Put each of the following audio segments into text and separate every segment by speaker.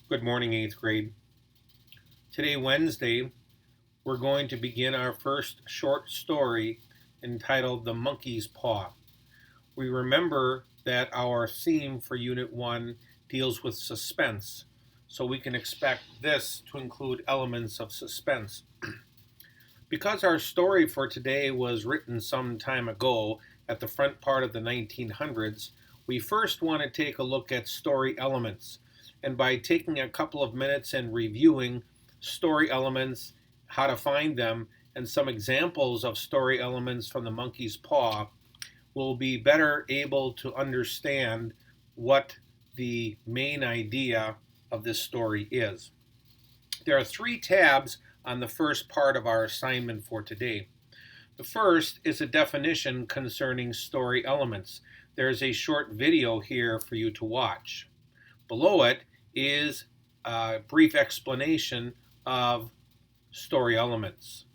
Speaker 1: Good morning, 8th grade. Today, Wednesday, we're going to begin our first short story entitled The Monkey's Paw. We remember that our theme for Unit 1 deals with suspense, so we can expect this to include elements of suspense. Because our story for today was written some time ago at the front part of the 1900s, we first want to take a look at story elements. And by taking a couple of minutes and reviewing story elements, how to find them, and some examples of story elements from the monkey's paw, we'll be better able to understand what the main idea of this story is. There are 3 tabs on the first part of our assignment for today. The first is a definition concerning story elements. There's a short video here for you to watch. Below it is a brief explanation of story elements.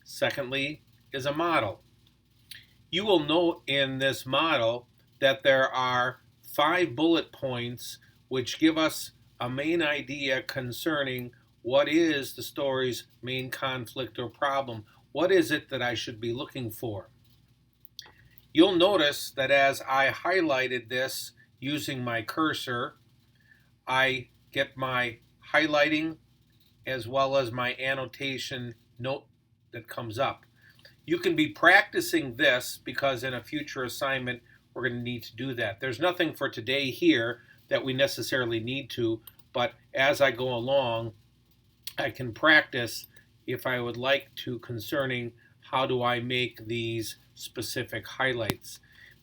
Speaker 1: Secondly is a model. You will note in this model that there are 5 bullet points which give us a main idea concerning what is the story's main conflict or problem. What is it that I should be looking for? You'll notice that as I highlighted this using my cursor, I get my highlighting as well as my annotation note that comes up. You can be practicing this because in a future assignment we're going to need to do that. There's nothing for today here that we necessarily need to, but as I go along, I can practice if I would like to concerning how do I make these specific highlights.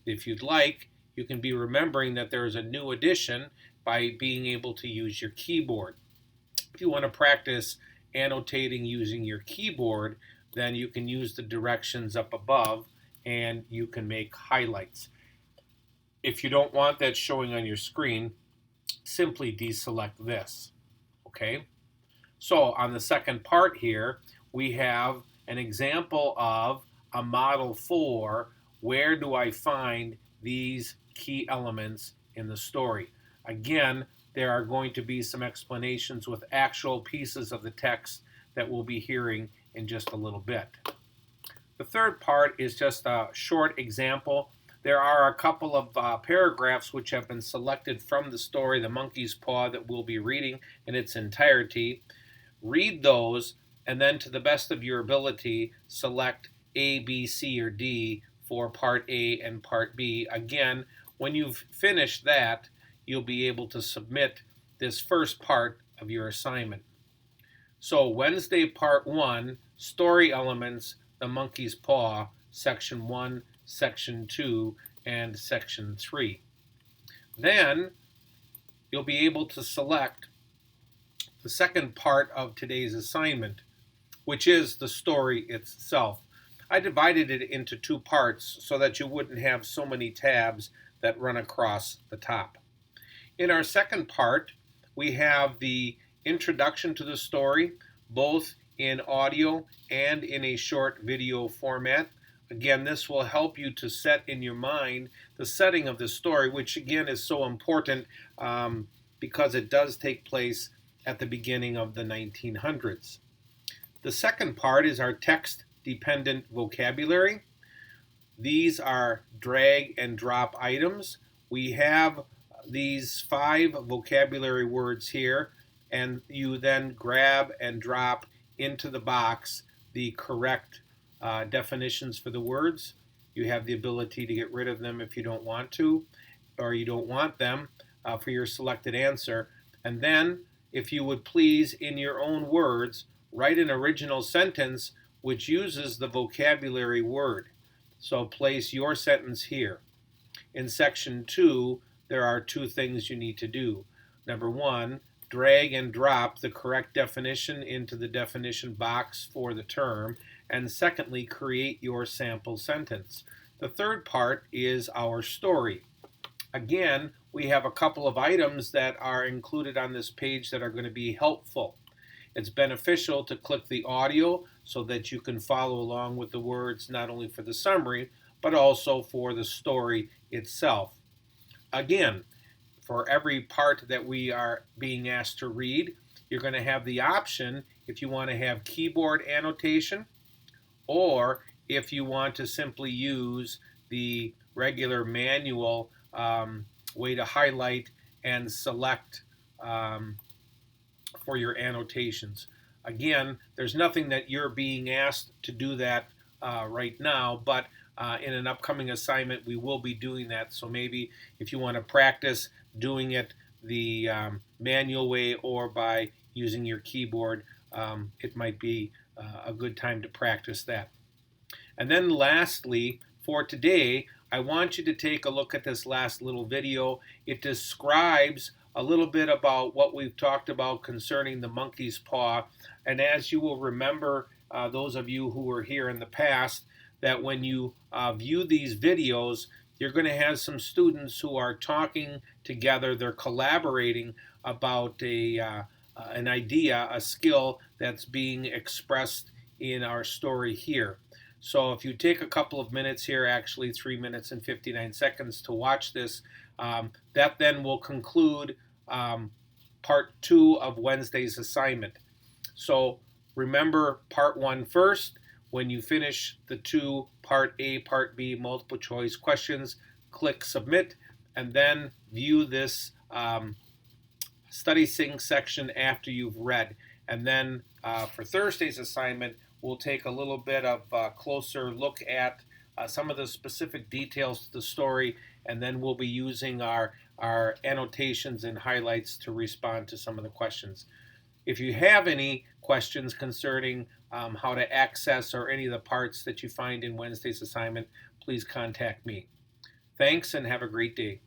Speaker 1: If you'd like, you can be remembering that there is a new addition by being able to use your keyboard. If you want to practice annotating using your keyboard, then you can use the directions up above and you can make highlights. If you don't want that showing on your screen, simply deselect this. Okay? So on the second part here, we have an example of a model for where do I find these key elements in the story. Again, there are going to be some explanations with actual pieces of the text that we'll be hearing in just a little bit. The third part is just a short example. There are a couple of paragraphs which have been selected from the story, The Monkey's Paw, that we'll be reading in its entirety. Read those, and then to the best of your ability, select A, B, C, or D for Part A and Part B. Again, when you've finished that, you'll be able to submit this first part of your assignment. So Wednesday, Part 1, Story Elements, The Monkey's Paw, Section 1, Section 2, and Section 3. Then you'll be able to select the second part of today's assignment, which is the story itself. I divided it into 2 parts so that you wouldn't have so many tabs that run across the top. In our second part, we have the introduction to the story, both in audio and in a short video format. Again, this will help you to set in your mind the setting of the story, which again is so important because it does take place at the beginning of the 1900s. The second part is our text-dependent vocabulary. These are drag and drop items. We have these 5 vocabulary words here, and you then grab and drop into the box the correct definitions for the words. You have the ability to get rid of them if you don't want to, or you don't want them for your selected answer. And then, if you would please, in your own words, write an original sentence which uses the vocabulary word. So place your sentence here. In Section 2, there are 2 things you need to do. Number 1, drag and drop the correct definition into the definition box for the term. And secondly, create your sample sentence. The third part is our story. Again, we have a couple of items that are included on this page that are going to be helpful. It's beneficial to click the audio so that you can follow along with the words not only for the summary, but also for the story itself. Again, for every part that we are being asked to read, you're going to have the option if you want to have keyboard annotation or if you want to simply use the regular manual way to highlight and select for your annotations. Again, there's nothing that you're being asked to do that right now, but in an upcoming assignment, we will be doing that. So maybe if you want to practice doing it the manual way or by using your keyboard, it might be a good time to practice that. And then lastly, for today, I want you to take a look at this last little video. It describes a little bit about what we've talked about concerning the monkey's paw. And as you will remember, those of you who were here in the past, that when you view these videos, you're going to have some students who are talking together. They're collaborating about an idea, a skill that's being expressed in our story here. So if you take a couple of minutes here, actually 3 minutes and 59 seconds to watch this, that then will conclude part 2 of Wednesday's assignment. So remember part 1 first. When you finish the 2 part A, part B multiple choice questions, click submit and then view this study sync section after you've read. And then for Thursday's assignment, we'll take a little bit of a closer look at some of the specific details to the story, and then we'll be using our annotations and highlights to respond to some of the questions. If you have any questions concerning how to access or any of the parts that you find in Wednesday's assignment, please contact me. Thanks and have a great day.